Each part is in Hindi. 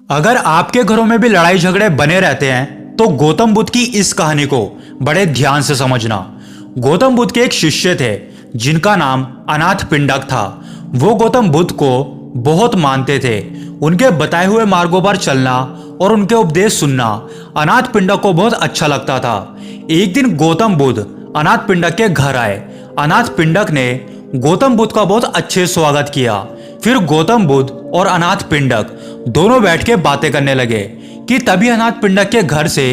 अगर आपके घरों में भी लड़ाई झगड़े बने रहते हैं तो गौतम बुद्ध की इस कहानी को बड़े ध्यान से समझना। गौतम बुद्ध के एक शिष्य थे जिनका नाम अनाथ पिंडक था। वो गौतम बुद्ध को बहुत मानते थे। उनके बताए हुए मार्गों पर चलना और उनके उपदेश सुनना अनाथ पिंडक को बहुत अच्छा लगता था। एक दिन गौतम बुद्ध अनाथ पिंडक के घर आए। अनाथ पिंडक ने गौतम बुद्ध का बहुत अच्छे स्वागत किया। फिर गौतम बुद्ध और अनाथ पिंडक दोनों बैठ के बातें करने लगे कि तभी अनाथ पिंडक के घर से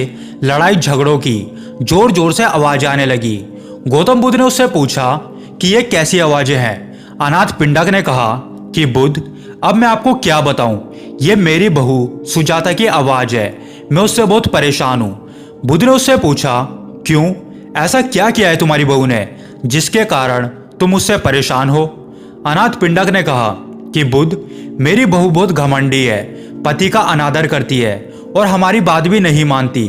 लड़ाई झगड़ों की जोर जोर से आवाजें आने लगी। गौतम बुद्ध ने उससे पूछा कि ये कैसी आवाजें हैं। अनाथ पिंडक ने कहा कि बुद्ध, अब मैं आपको क्या बताऊं, ये मेरी बहू सुजाता की आवाज है। मैं उससे बहुत परेशान हूं। बुद्ध ने उससे पूछा, क्यों, ऐसा क्या किया है तुम्हारी बहू ने जिसके कारण तुम उससे परेशान हो। अनाथ पिंडक ने कहा कि बुद्ध, मेरी बहू बहुत घमंडी है, पति का अनादर करती है और हमारी बात भी नहीं मानती,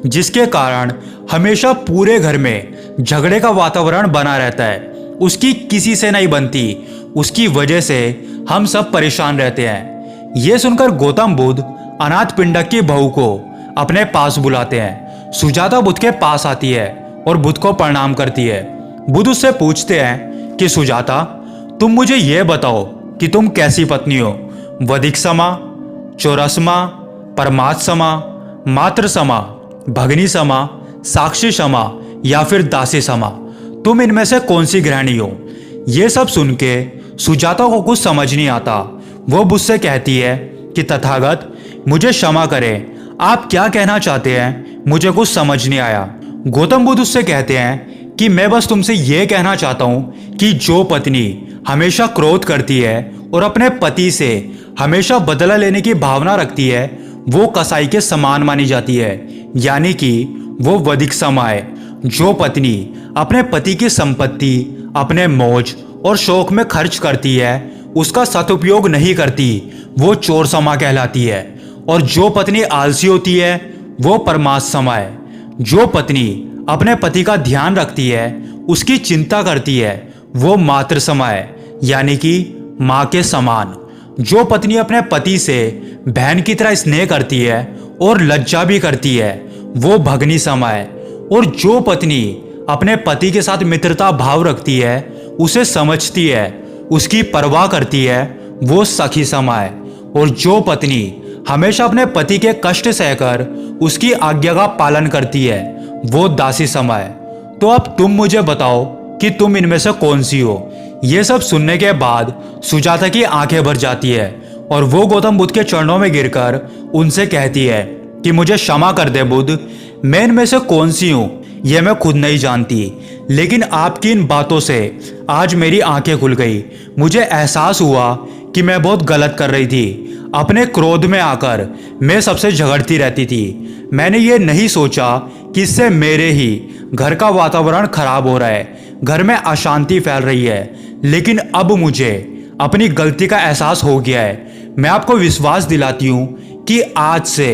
जिसके कारण हमेशा पूरे घर में झगड़े का वातावरण बना रहता है। उसकी किसी से नहीं बनती, उसकी वजह से हम सब परेशान रहते हैं। ये सुनकर गौतम बुद्ध अनाथ पिंडक की बहू को अपने पास बुलाते हैं। सुजाता बुद्ध के पास आती है और बुद्ध को प्रणाम करती है। बुद्ध उससे पूछते हैं कि सुजाता, तुम मुझे यह बताओ कि तुम कैसी पत्नी हो, वधिक समा, चौरसमा, परमार्थ समा, मात्र समा, भगनी समा, साक्षी समा या फिर दासी समा, तुम इनमें से कौन सी गृहिणी हो। ये सब सुन के सुजाता को कुछ समझ नहीं आता। वो बुद्ध से कहती है कि तथागत, मुझे क्षमा करें, आप क्या कहना चाहते हैं, मुझे कुछ समझ नहीं आया। गौतम बुद्ध उससे कहते हैं कि मैं बस तुमसे यह कहना चाहता हूं कि जो पत्नी हमेशा क्रोध करती है और अपने पति से हमेशा बदला लेने की भावना रखती है, वो कसाई के समान मानी जाती है, यानी कि वो वधिक समा है। जो पत्नी अपने पति की संपत्ति अपने मौज और शौक में खर्च करती है, उसका सदुपयोग नहीं करती, वो चोर समा कहलाती है। और जो पत्नी आलसी होती है, वो परमार्थ समा है। जो पत्नी अपने पति का ध्यान रखती है, उसकी चिंता करती है, वो मातृ समा है, यानी कि माँ के समान। जो पत्नी अपने पति से बहन की तरह स्नेह करती है और लज्जा भी करती है, वो भगनी समा है। और जो पत्नी अपने पति के साथ मित्रता भाव रखती है, उसे समझती है, उसकी परवाह करती है, वो सखी समा है। और जो पत्नी हमेशा अपने पति के कष्ट सहकर उसकी आज्ञा का पालन करती है, वो दासी समा है। तो अब तुम मुझे बताओ कि तुम इनमें से कौन सी हो। ये सब सुनने के बाद सुजाता की आंखें भर जाती है और वो गौतम बुद्ध के चरणों में गिरकर उनसे कहती है कि मुझे क्षमा कर दे बुद्ध, मैं इनमें से कौन सी हूँ यह मैं खुद नहीं जानती, लेकिन आपकी इन बातों से आज मेरी आंखें खुल गई। मुझे एहसास हुआ कि मैं बहुत गलत कर रही थी। अपने क्रोध में आकर मैं सबसे झगड़ती रहती थी। मैंने ये नहीं सोचा कि इससे मेरे ही घर का वातावरण खराब हो रहा है, घर में अशांति फैल रही है। लेकिन अब मुझे अपनी गलती का एहसास हो गया है। मैं आपको विश्वास दिलाती हूँ कि आज से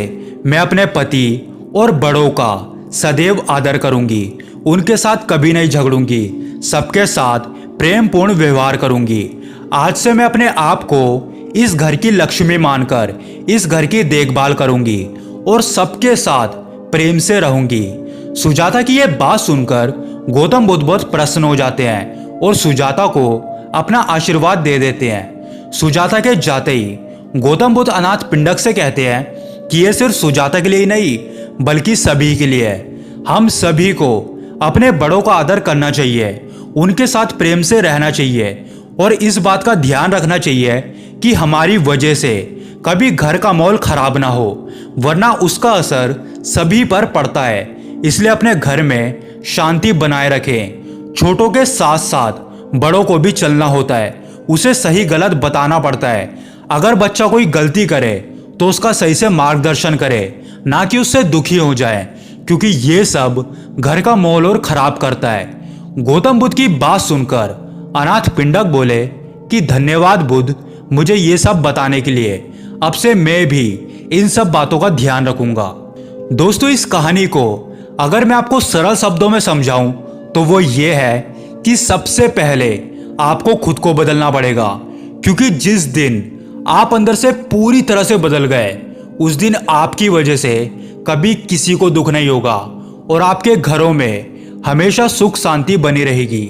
मैं अपने पति और बड़ों का सदैव आदर करूँगी, उनके साथ कभी नहीं झगड़ूंगी, सबके साथ प्रेम पूर्ण व्यवहार करूँगी। आज से मैं अपने आप को इस घर की लक्ष्मी मानकर इस घर की देखभाल करूँगी और सबके साथ प्रेम से रहूँगी। सुजाता की यह बात सुनकर गौतम बुद्ध बहुत प्रसन्न हो जाते हैं और सुजाता को अपना आशीर्वाद दे देते हैं। सुजाता के जाते ही गौतम बुद्ध अनाथ पिंडक से कहते हैं कि यह सिर्फ सुजाता के लिए ही नहीं बल्कि सभी के लिए है। हम सभी को अपने बड़ों का आदर करना चाहिए, उनके साथ प्रेम से रहना चाहिए और इस बात का ध्यान रखना चाहिए कि हमारी वजह से कभी घर का माहौल खराब ना हो, वरना उसका असर सभी पर पड़ता है। इसलिए अपने घर में शांति बनाए रखें। छोटों के साथ साथ बड़ों को भी चलना होता है, उसे सही गलत बताना पड़ता है। अगर बच्चा कोई गलती करे तो उसका सही से मार्गदर्शन करे, ना कि उससे दुखी हो जाए, क्योंकि ये सब घर का माहौल और खराब करता है। गौतम बुद्ध की बात सुनकर अनाथ पिंडक बोले कि धन्यवाद बुद्ध, मुझे ये सब बताने के लिए। अब से मैं भी इन सब बातों का ध्यान रखूंगा। दोस्तों, इस कहानी को अगर मैं आपको सरल शब्दों में समझाऊं तो वो ये है कि सबसे पहले आपको खुद को बदलना पड़ेगा, क्योंकि जिस दिन आप अंदर से पूरी तरह से बदल गए उस दिन आपकी वजह से कभी किसी को दुख नहीं होगा और आपके घरों में हमेशा सुख शांति बनी रहेगी।